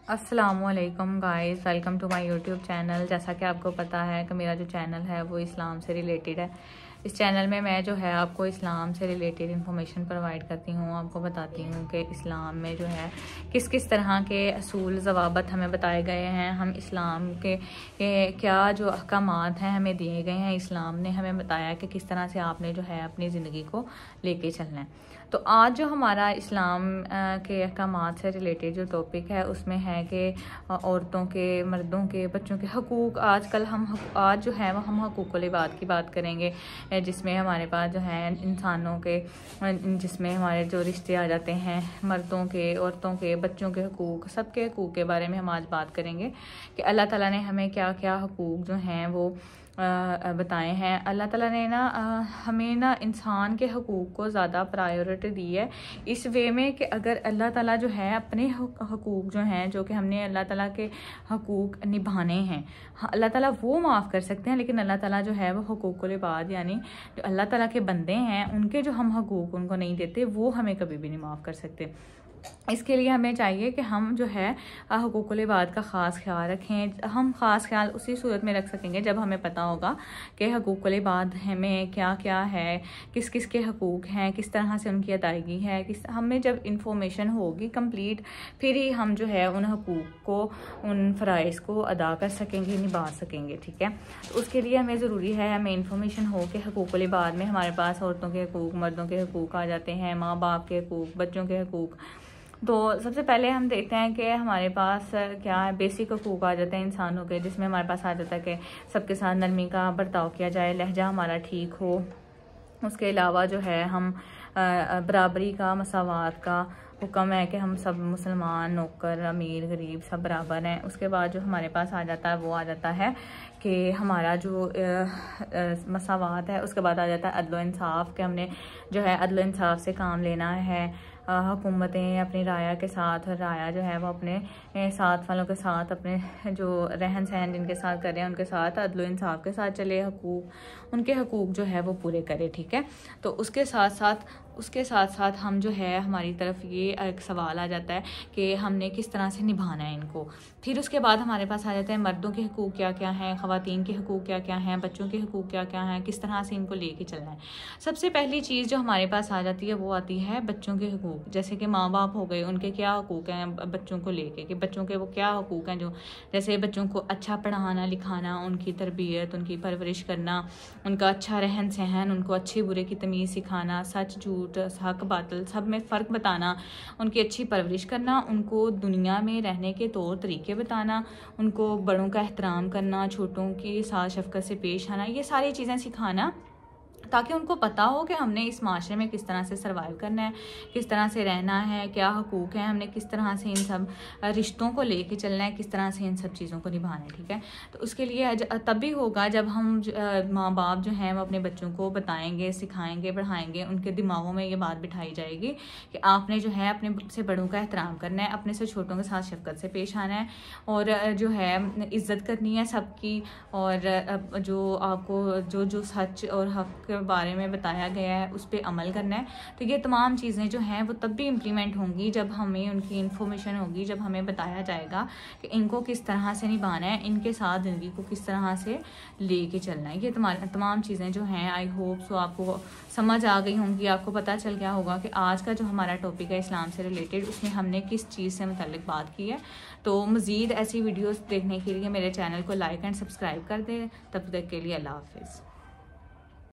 अस्सलामुअलैकुम guys, welcome to my YouTube channel. जैसा कि आपको पता है कि मेरा जो चैनल है वो इस्लाम से रिलेटेड है। इस चैनल में मैं जो है आपको इस्लाम से रिलेटेड इन्फॉर्मेशन प्रोवाइड करती हूँ, आपको बताती हूँ कि इस्लाम में जो है किस किस तरह के असूल ज़वाबत हमें बताए गए हैं। हम इस्लाम के क्या जो अहकामात हैं हमें दिए गए हैं। इस्लाम ने हमें बताया कि किस तरह से आपने जो है अपनी ज़िंदगी को लेके चलना है। तो आज जो हमारा इस्लाम के अहकामात से रिलेटेड जो टॉपिक है उसमें है कि औरतों के, मर्दों के, बच्चों के हकूक़। आज जो है वो हम हकूक़ुल इबाद की बात करेंगे, जिसमें हमारे पास जो है इंसानों के, जिसमें हमारे जो रिश्ते आ जाते हैं, मर्दों के, औरतों के, बच्चों के हकूक़, सबके हकूक़ के बारे में हम आज बात करेंगे कि अल्लाह ताला ने हमें क्या क्या हकूक़ जो हैं वो बताए हैं। अल्लाह ताला ने हमें इंसान के हकूक़ को ज़्यादा प्रायोरिटी दी है, इस वे में कि अगर अल्लाह ताला जो है अपने हकूक़ जो हैं, जो कि हमने अल्लाह ताला के हकूक़ निभाने हैं, अल्लाह ताला वो माफ़ कर सकते हैं, लेकिन अल्लाह ताला जो है वो हकूक़ुल इबाद यानी जो अल्लाह ताला के बंदे हैं उनके जो हम हकूक़ उनको नहीं देते वो हमें कभी भी नहीं माफ़ कर सकते। इसके लिए हमें चाहिए कि हम जो है हकूक़ुल इबाद का ख़ास ख्याल रखें। हम ख़ास ख्याल उसी सूरत में रख सकेंगे जब हमें पता होगा कि हकूक़ुल इबाद में क्या क्या है, किस किस के हकूक़ हैं, किस तरह से उनकी अदायगी है, हमें जब इंफॉर्मेशन होगी कंप्लीट, फिर ही हम जो है उन हकूक़ को, उन फ़राइज़ को अदा कर सकेंगे, निभा सकेंगे। ठीक है, तो उसके लिए हमें ज़रूरी है हमें इंफॉर्मेशन हो कि हकूक़ुल इबाद में हमारे पास औरतों के हकूक़, मर्दों के हकूक़ आ जाते हैं, माँ बाप के हकूक़, बच्चों के हकूक़। तो सबसे पहले हम देखते हैं कि हमारे पास क्या है, बेसिक हकूक़ आ जाते हैं इंसानों के, जिसमें हमारे पास आ जाता है कि सबके साथ नरमी का बर्ताव किया जाए, लहजा हमारा ठीक हो। उसके अलावा जो है हम बराबरी का, मसावात का हुक्म है कि हम सब मुसलमान, नौकर, अमीर, गरीब सब बराबर हैं। उसके बाद जो हमारे पास आ जाता है वो आ जाता है कि हमारा जो मसावात है। उसके बाद आ जाता है अदल इंसाफ, कि हमने जो है अदल इंसाफ से काम लेना है। हुकूमतें अपनी राया के साथ, राया जो है वो अपने साथ वालों के साथ, अपने जो रहन सहन जिनके साथ कर रहे हैं उनके साथ अदल इंसाफ के साथ चले, उनके हकूक़ जो है वो पूरे करे। ठीक है, तो उसके साथ साथ हम जो है हमारी तरफ ये एक सवाल आ जाता है कि हमने किस तरह से निभाना है इनको। फिर उसके बाद हमारे पास आ जाता है मर्दों के हकूक़ क्या क्या हैं, ख़वातीन के हकूक़ क्या क्या हैं, बच्चों के हकूक़ क्या क्या हैं, किस तरह से इनको लेके चलना है। सबसे पहली चीज़ जो हमारे पास आ जाती है वो आती है बच्चों के हकूक़। जैसे कि माँ बाप हो गए, उनके क्या हकूक़ हैं बच्चों को लेके, कि बच्चों के वो क्या हकूक़ हैं, जो जैसे बच्चों को अच्छा पढ़ाना लिखाना, उनकी तरबियत, उनकी परवरिश करना, उनका अच्छा रहन सहन, उनको अच्छे बुरे की तमीज़ सिखाना, सच झूठ, हक बातिल सब में फ़र्क बताना, उनकी अच्छी परवरिश करना, उनको दुनिया में रहने के तौर तरीके बताना, उनको बड़ों का एहतराम करना, छोटों के साथ शफ़क़त से पेश आना, ये सारी चीज़ें सिखाना, ताकि उनको पता हो कि हमने इस माशरे में किस तरह से सर्वाइव करना है, किस तरह से रहना है, क्या हकूक़ हैं, हमने किस तरह से इन सब रिश्तों को लेके चलना है, किस तरह से इन सब चीज़ों को निभाना है। ठीक है, तो उसके लिए तब भी होगा जब हम माँ बाप जो हैं वो अपने बच्चों को बताएंगे, सिखाएंगे, पढ़ाएंगे, उनके दिमागों में ये बात बिठाई जाएगी कि आपने जो है अपने से बड़ों का एहतराम करना है, अपने से छोटों के साथ शफ़क़त से पेश आना है, और जो है इज़्ज़त करनी है सबकी, और जो आपको जो सच और हक़ बारे में बताया गया है उस पर अमल करना है। तो ये तमाम चीज़ें जो हैं वो तब भी इम्प्लीमेंट होंगी जब हमें उनकी इन्फॉर्मेशन होगी, जब हमें बताया जाएगा कि इनको किस तरह से निभाना है, इनके साथ ज़िंदगी को किस तरह से लेके चलना है। ये तमाम चीज़ें जो हैं आई होप सो आपको समझ आ गई होंगी, आपको पता चल गया होगा कि आज का जो हमारा टॉपिक है इस्लाम से रिलेटेड, उसमें हमने किस चीज़ से मुतल्लिक बात की है। तो मज़ीद ऐसी वीडियोज़ देखने के लिए मेरे चैनल को लाइक एंड सब्सक्राइब कर दें। तब तक के लिए अल्लाह हाफ़िज़।